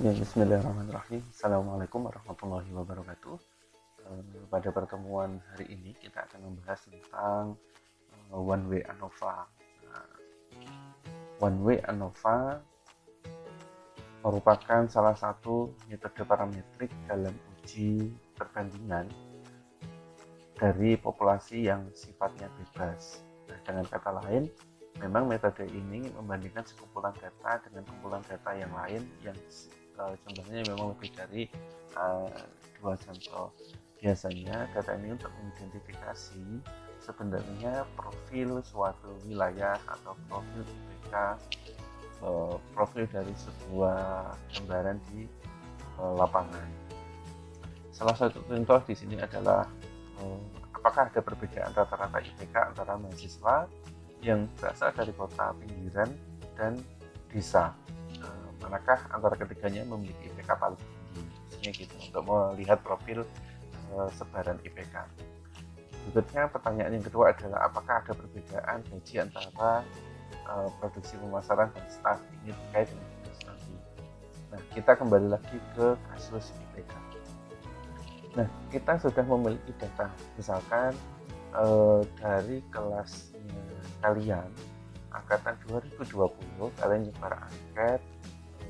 Ya, bismillahirrahmanirrahim. Assalamualaikum warahmatullahi wabarakatuh. Pada pertemuan hari ini kita akan membahas tentang one way ANOVA. Nah, one way ANOVA merupakan salah satu metode parametrik dalam uji perbandingan dari populasi yang sifatnya bebas. Nah, dengan kata lain, memang metode ini membandingkan sekumpulan data dengan kumpulan data yang lain yang jumlahnya memang lebih dari dua sampel. Biasanya data ini untuk mengidentifikasi sebenarnya profil suatu wilayah atau profil IPK, profil dari sebuah gambaran di lapangan. Salah satu contoh di sini adalah apakah ada perbedaan rata-rata IPK antara mahasiswa yang berasal dari kota pinggiran dan desa. Manakah antara ketiganya memiliki IPK paling tinggi? Misalnya gitu, untuk melihat profil sebaran IPK. Berikutnya pertanyaan yang kedua adalah apakah ada perbedaan gaji antara produksi pemasaran dan staf? Ini terkait dengan studi. Nah, kita kembali lagi ke kasus IPK. Nah, kita sudah memiliki data, misalkan dari kelasnya kalian, angkatan 2020, kalian nyebar angket,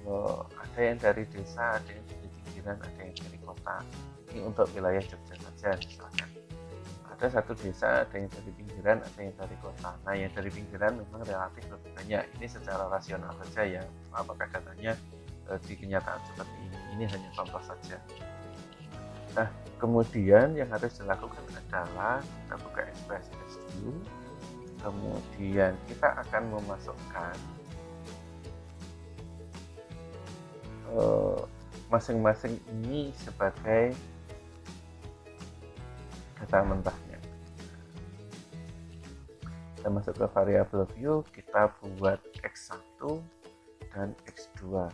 ada yang dari desa, ada yang dari pinggiran, ada yang dari kota. Ini untuk wilayah Jogja saja misalkan. Ada satu desa, ada yang dari pinggiran, ada yang dari kota. Nah, yang dari pinggiran memang relatif lebih banyak. Ini secara rasional saja ya, apakah datanya di kenyataan seperti ini. Ini hanya contoh saja. Nah, kemudian yang harus dilakukan adalah kita buka SPSS dulu, kemudian kita akan memasukkan masing-masing ini sebagai data mentahnya. Kita masuk ke variabel view, kita buat X1 dan X2.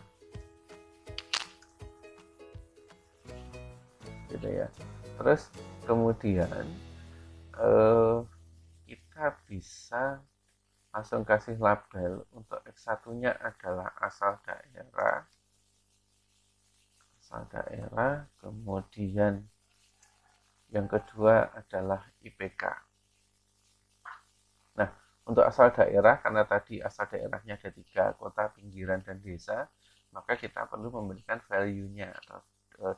Gitu ya. Terus kemudian kita bisa langsung kasih label. Untuk X1-nya adalah asal daerah, kemudian yang kedua adalah IPK. Nah, untuk asal daerah, karena tadi asal daerahnya ada 3, kota, pinggiran, dan desa, maka kita perlu memberikan value-nya atau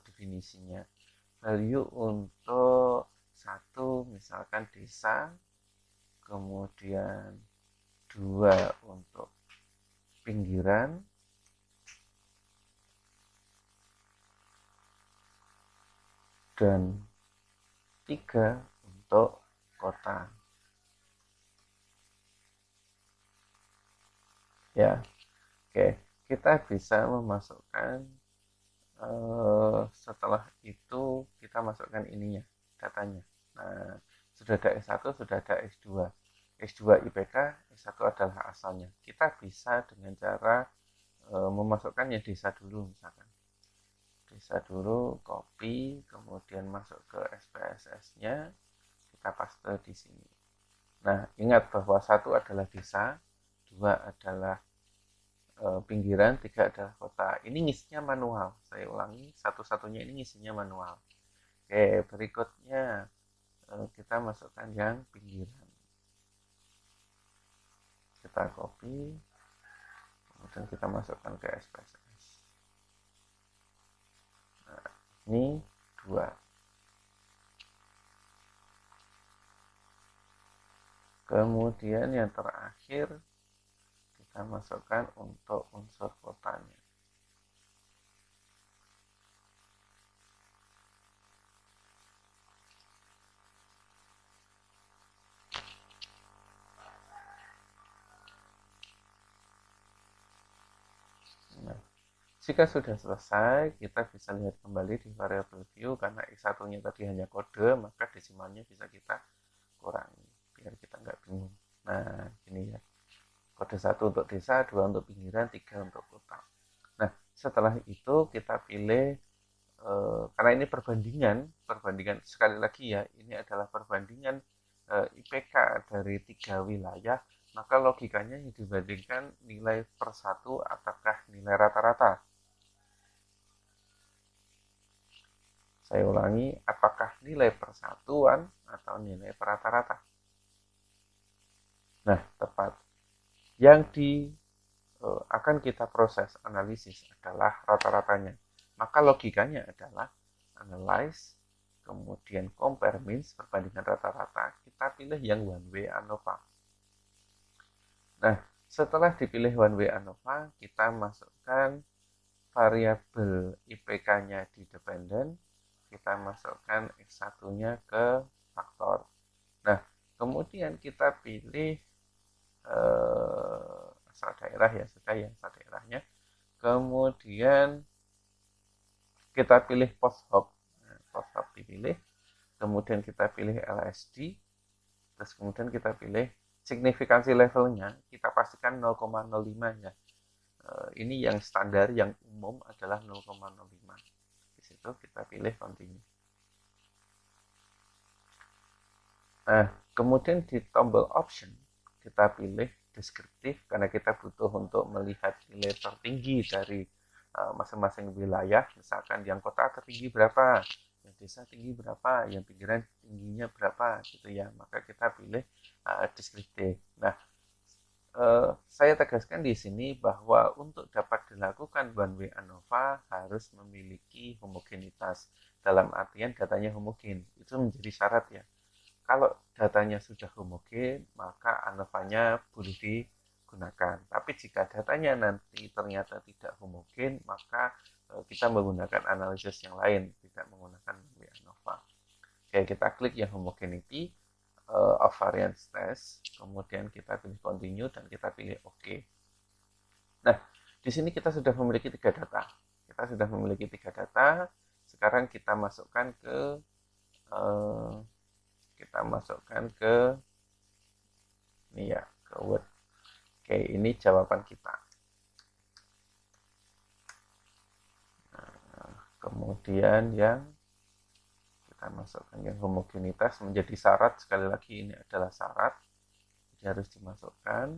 definisinya. Value untuk satu misalkan desa, kemudian 2 untuk pinggiran, dan 3 untuk kota. Ya, oke, kita bisa memasukkan setelah itu kita masukkan ininya, datanya. Nah, sudah ada S1, sudah ada S2. S2 IPK, S1 adalah asalnya. Kita bisa dengan cara memasukkannya desa dulu misalkan. Desa dulu, copy, kemudian masuk ke SPSS-nya, kita paste di sini. Nah, ingat bahwa 1 adalah desa, 2 adalah pinggiran, 3 adalah kota. Ini ngisinya manual. Saya ulangi, satu-satunya ini ngisinya manual. Oke, berikutnya kita masukkan yang pinggiran. Kita copy, kemudian kita masukkan ke SPSS. Nah, ini 2. Kemudian yang terakhir kita masukkan untuk unsur kotanya. Nah, jika sudah selesai, kita bisa lihat kembali di variable view, karena X1-nya tadi hanya kode, maka desimalnya bisa kita kurangi, biar kita nggak bingung. Nah, ini ya. Kode 1 untuk desa, 2 untuk pinggiran, 3 untuk kota. Nah, setelah itu kita pilih, karena ini perbandingan sekali lagi ya, ini adalah perbandingan IPK dari 3 wilayah, maka logikanya yang dibandingkan nilai per 1 ataukah nilai rata-rata. Saya ulangi, apakah nilai persatuan atau nilai per rata-rata? Nah, tepat. Yang akan kita proses analisis adalah rata-ratanya. Maka logikanya adalah analyze, kemudian compare means, perbandingan rata-rata, kita pilih yang one way ANOVA. Nah, setelah dipilih one way ANOVA, kita masukkan variabel IPK-nya di dependent, kita masukkan X1-nya ke faktor. Nah, kemudian kita pilih asal daerah ya, sudah ya asal daerahnya. Kemudian kita pilih post hop. Nah, post hop dipilih, kemudian kita pilih LSD, terus kemudian kita pilih signifikansi levelnya, kita pastikan 0,05 ya. Ini yang standar, yang umum adalah 0,05. Di situ kita pilih continue. Nah, kemudian di tombol option kita pilih deskriptif karena kita butuh untuk melihat nilai tertinggi dari masing-masing wilayah. Misalkan yang kota tertinggi berapa, yang desa tinggi berapa, yang pinggiran tingginya berapa gitu ya. Maka kita pilih deskriptif. Nah, saya tegaskan di sini bahwa untuk dapat dilakukan one way ANOVA harus memiliki homogenitas. Dalam artian datanya homogen, itu menjadi syarat ya. Kalau datanya sudah homogen, maka ANOVA-nya boleh digunakan. Tapi jika datanya nanti ternyata tidak homogen, maka kita menggunakan analisis yang lain, tidak menggunakan one way ANOVA. Oke, kita klik yang homogeneity of variance test, kemudian kita pilih continue dan kita pilih OK. Nah, di sini kita sudah memiliki 3 data. Kita sudah memiliki 3 data. Sekarang kita masukkan ke ini ya, ke Word. Oke, ini jawaban kita. Nah, kemudian yang kita masukkan yang homogenitas menjadi syarat. Sekali lagi ini adalah syarat, jadi harus dimasukkan.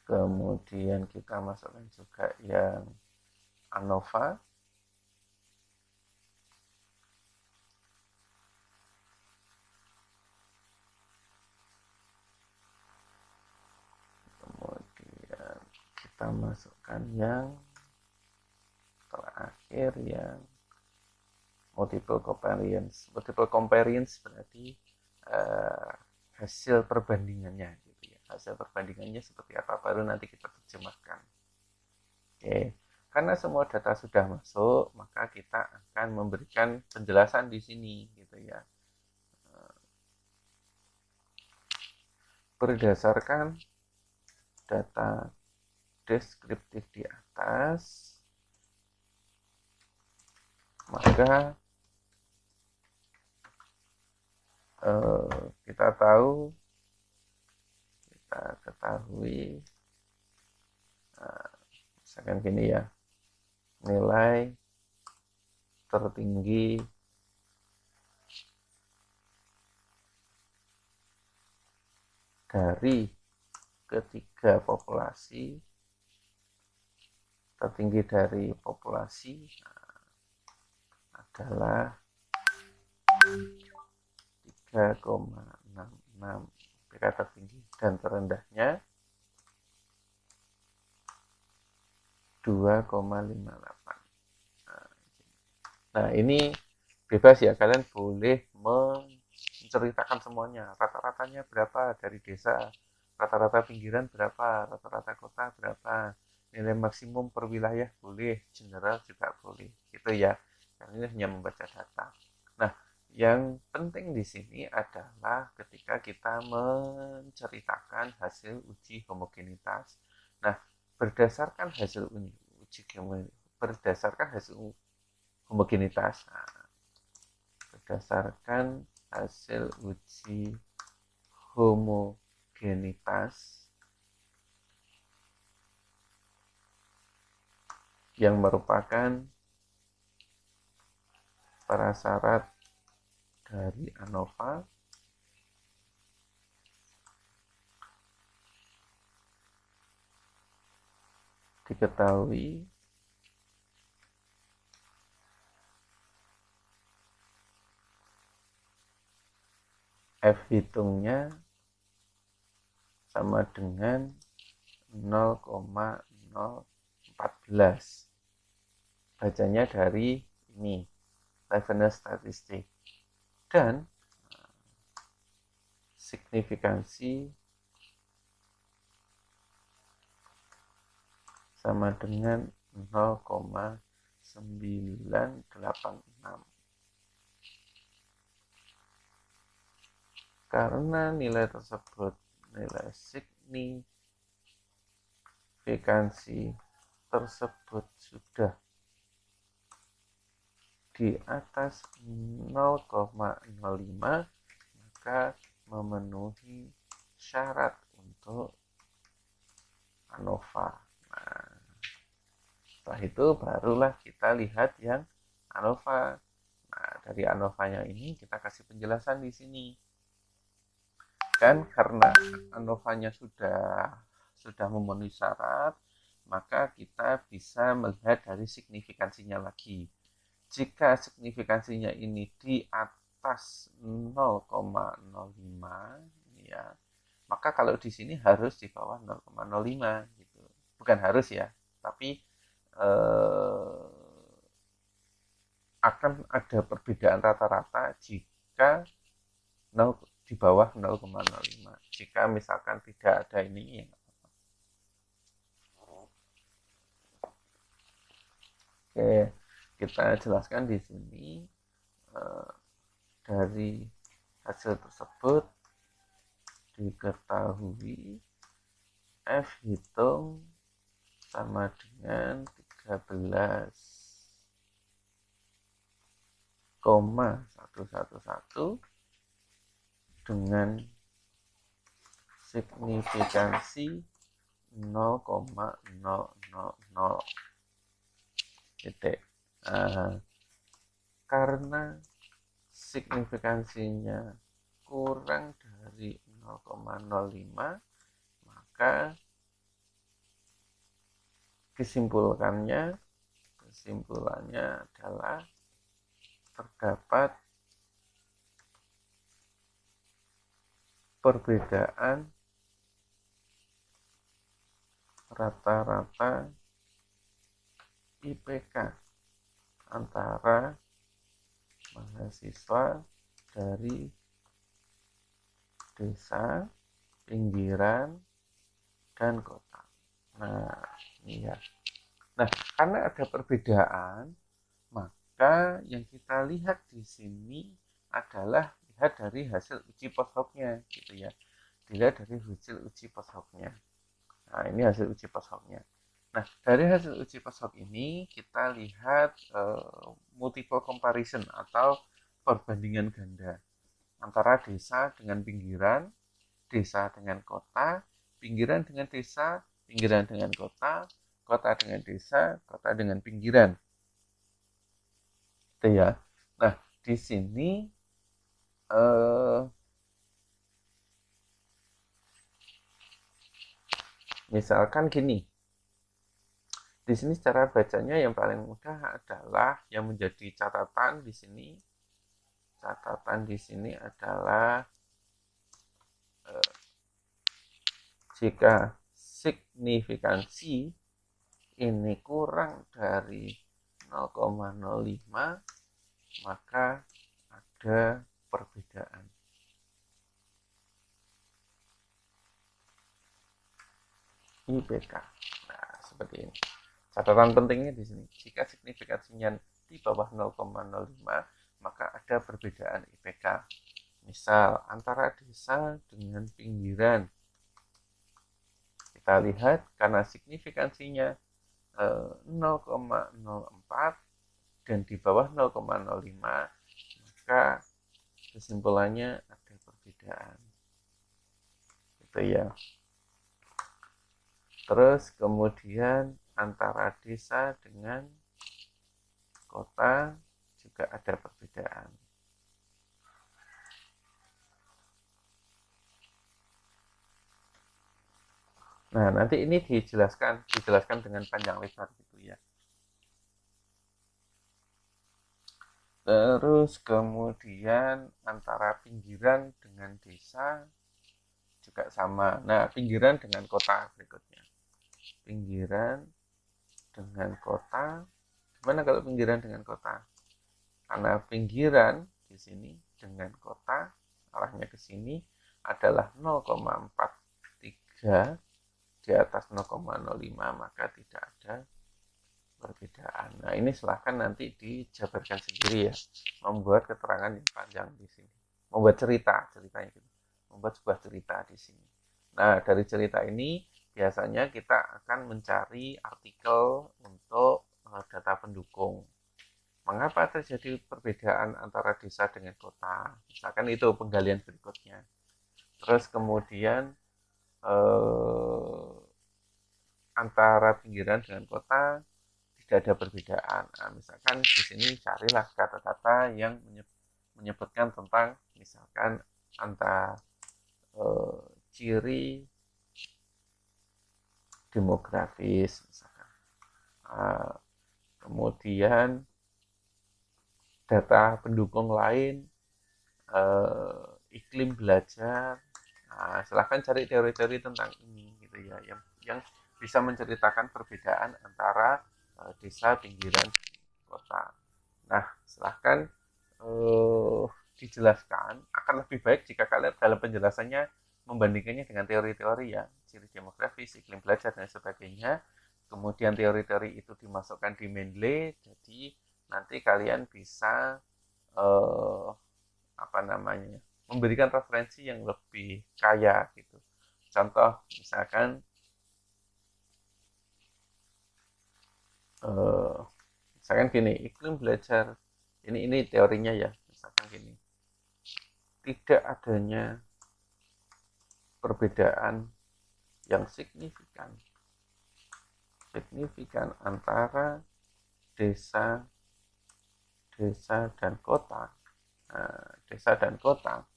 Kemudian kita masukkan juga yang ANOVA. Kemudian kita masukkan yang terakhir yang multiple covariance. Multiple covariance berarti hasil perbandingannya gitu ya. Hasil perbandingannya seperti apa baru nanti kita terjemahkan. Oke. Karena semua data sudah masuk, maka kita akan memberikan penjelasan di sini gitu ya. Berdasarkan data deskriptif di atas, maka kita ketahui misalkan gini ya, nilai tertinggi dari ketiga populasi, tertinggi dari populasi adalah 3,66 IPK tertinggi dan terendahnya 2,58. Nah, ini bebas ya, kalian boleh menceritakan semuanya. Rata-ratanya berapa dari desa, rata-rata pinggiran berapa, rata-rata kota berapa, nilai maksimum per wilayah boleh, general juga boleh. Gitu ya. Karena ini hanya membaca data. Nah, yang penting di sini adalah ketika kita menceritakan hasil uji homogenitas. Nah, berdasarkan hasil uji homogenitas, berdasarkan hasil uji homogenitas yang merupakan prasyarat dari ANOVA, diketahui F hitungnya sama dengan 0,014. Bacanya dari ini, Leibniz statistik. Dan signifikansi sama dengan 0,986. Karena nilai tersebut, nilai signifikansi tersebut sudah di atas 0,05, maka memenuhi syarat untuk ANOVA. Nah, setelah itu barulah kita lihat yang ANOVA. Nah, dari ANOVA-nya ini kita kasih penjelasan di sini. Kan karena ANOVA-nya sudah memenuhi syarat, maka kita bisa melihat dari signifikansinya lagi. Jika signifikansinya ini di atas 0,05, ya, maka kalau di sini harus di bawah 0,05 gitu. Bukan harus ya, tapi akan ada perbedaan rata-rata jika 0 di bawah 0,05. Jika misalkan tidak ada ini, ya. Oke, kita jelaskan di sini dari hasil tersebut diketahui F hitung sama dengan 13,111 dengan signifikansi 0,000 titik. Karena signifikansinya kurang dari 0,05, maka kesimpulannya adalah terdapat perbedaan rata-rata IPK antara mahasiswa dari desa, pinggiran, dan kota. Nah, ini ya. Nah, karena ada perbedaan, maka yang kita lihat di sini adalah lihat dari hasil uji post hoc-nya, gitu ya. Dilihat dari hasil uji post hoc-nya. Nah, ini hasil uji post hoc-nya. Nah, dari hasil uji post hoc ini kita lihat multiple comparison atau perbandingan ganda antara desa dengan pinggiran, desa dengan kota, pinggiran dengan desa, pinggiran dengan kota, kota dengan desa, kota dengan pinggiran. Itu ya. Nah, di sini misalkan gini. Di sini cara bacanya yang paling mudah adalah yang menjadi catatan di sini. Catatan di sini adalah jika signifikansi ini kurang dari 0,05, maka ada perbedaan. IPK. Nah, seperti ini. Catatan pentingnya di sini, jika signifikansinya di bawah 0,05, maka ada perbedaan IPK. Misal, antara desa dengan pinggiran. Kita lihat, karena signifikansinya 0,04 dan di bawah 0,05, maka kesimpulannya ada perbedaan. Itu ya. Terus kemudian antara desa dengan kota juga ada perbedaan. Nah, nanti ini dijelaskan dengan panjang lebar gitu ya. Terus kemudian antara pinggiran dengan desa juga sama. Nah, pinggiran dengan kota berikutnya. Pinggiran dengan kota. Gimana kalau pinggiran dengan kota? Karena pinggiran di sini dengan kota arahnya ke sini adalah 0,43 di atas 0,05, maka tidak ada perbedaan. Nah, ini silahkan nanti dijabarkan sendiri ya, membuat keterangan yang panjang di sini, membuat ceritanya gitu, membuat sebuah cerita di sini. Nah, dari cerita ini biasanya kita akan mencari artikel untuk data pendukung. Mengapa terjadi perbedaan antara desa dengan kota? Misalkan itu penggalian berikutnya. Terus kemudian antara pinggiran dengan kota tidak ada perbedaan. Nah, misalkan di sini carilah kata-kata yang menyebutkan tentang misalkan antara ciri demografis, misalkan. Kemudian data pendukung lain, iklim belajar. Nah, silahkan cari teori-teori tentang ini gitu ya, yang bisa menceritakan perbedaan antara desa, pinggiran, kota. Nah, silahkan dijelaskan. Akan lebih baik jika kalian dalam penjelasannya membandingkannya dengan teori-teori ya, ciri demografis, iklim belajar, dan sebagainya. Kemudian teori-teori itu dimasukkan di Mendeley, jadi nanti kalian bisa apa namanya, memberikan referensi yang lebih kaya gitu. Contoh misalkan misalkan gini, iklim belajar ini teorinya ya, misalkan gini, tidak adanya perbedaan yang signifikan antara desa dan kota. Nah, desa dan kota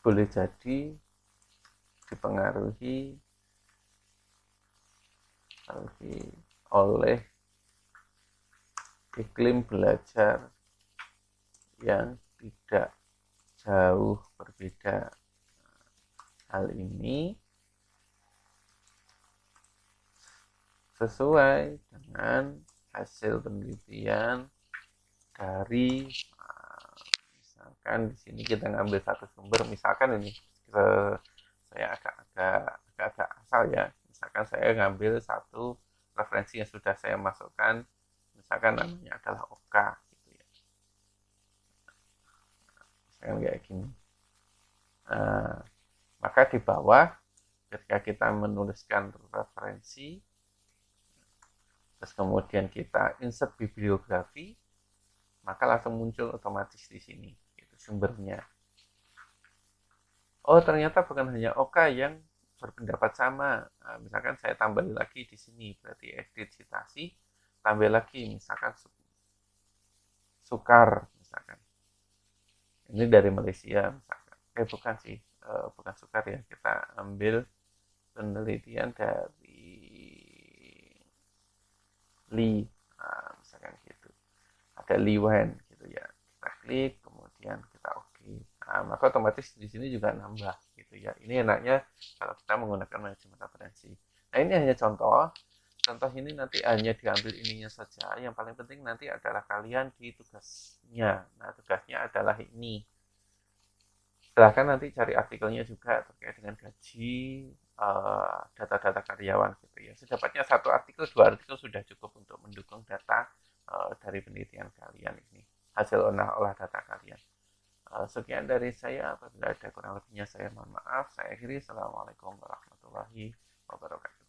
boleh jadi dipengaruhi oleh iklim belajar yang tidak jauh berbeda. Hal ini sesuai dengan hasil penelitian dari misalkan di sini kita ngambil satu sumber, misalkan ini saya agak asal ya, misalkan saya ngambil satu referensi yang sudah saya masukkan, misalkan namanya adalah Oka gitu ya, misalkan kayak gini. Nah, maka di bawah ketika kita menuliskan referensi, terus kemudian kita insert bibliografi, maka langsung muncul otomatis di sini itu sumbernya. Oh, ternyata bukan hanya Oka yang berpendapat sama. Nah, misalkan saya tambah lagi di sini, berarti edit citasi, tambah lagi misalkan Sukar misalkan. Ini dari Malaysia misalkan. Bukan sih, bukan Sukar ya. Kita ambil penelitian dari Lee, nah, misalkan gitu. Ada Lee Wen gitu ya. Kita klik, kemudian kita oke. Nah, maka otomatis di sini juga nambah gitu ya. Ini enaknya kalau kita menggunakan manajemen referensi. Nah, ini hanya contoh. Contoh ini nanti hanya diambil ininya saja. Yang paling penting nanti adalah kalian di tugasnya. Nah, tugasnya adalah ini. Silahkan nanti cari artikelnya juga terkait dengan gaji, data-data karyawan gitu ya. Sedapatnya satu artikel, dua artikel sudah cukup untuk mendukung data dari penelitian kalian ini, hasil olah data kalian. Sekian dari saya, apabila ada kurang lebihnya saya mohon maaf. Saya akhiri. Assalamualaikum warahmatullahi wabarakatuh.